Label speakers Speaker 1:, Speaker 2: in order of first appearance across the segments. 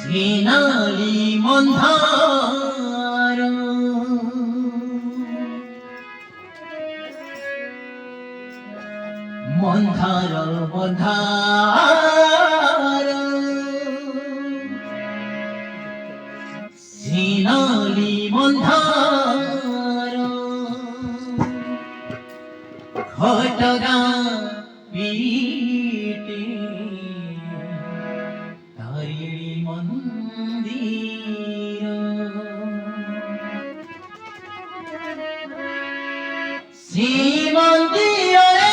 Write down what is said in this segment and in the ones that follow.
Speaker 1: সোনালি মন্ধার মন্ধার মন্ধার সোনালি মন্ধার ঘটগা পিটে তারিণী মন্দির শ্রীমন্দিরে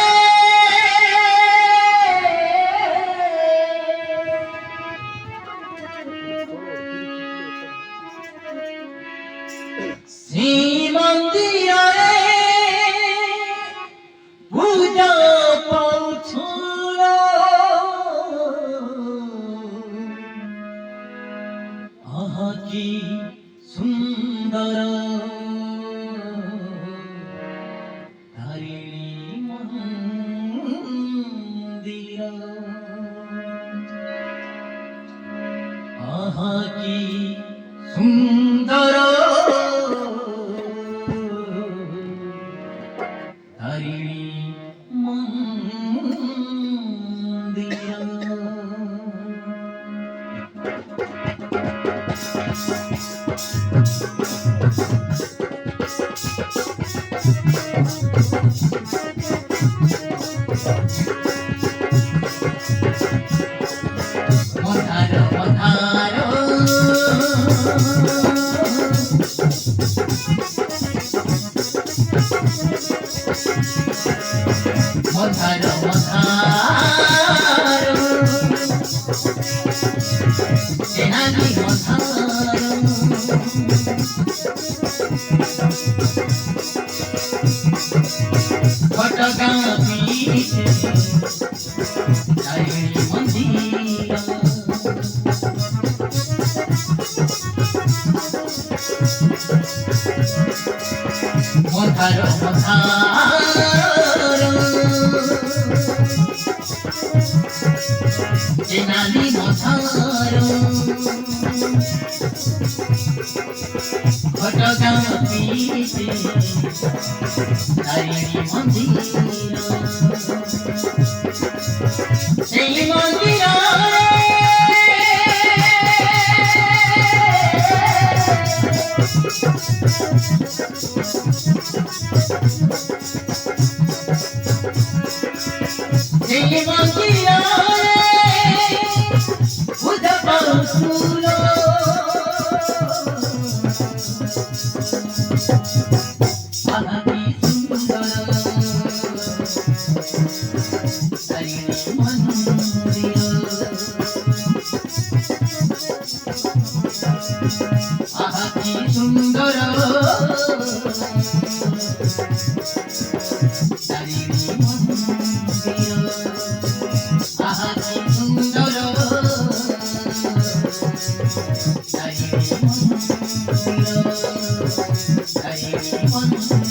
Speaker 1: শ্রীমন্দিরে পূজা পাউছুল আহা কি সুন্দর তারিণী মন্দির আহা কি সুন্দর তারিণী মন্দির মন্ধার মন্ধার মন্ধার মন্ধার সোনালি মন্ধার ঘটগা পিটে তারিণী মন্দির মন্ধার মন্ধার সোনালি মন্ধার ঘটগা পিটে তারিণী মন্দির সেই মন্দিরে সেই মন্দিরে পূজা পাউছুল আহা কি সুন্দর তারিণী মন্দির আহা কি সুন্দর তারিণী মন্দির আহা কি সুন্দর তারিণী মন্দির তারিণী মন্দির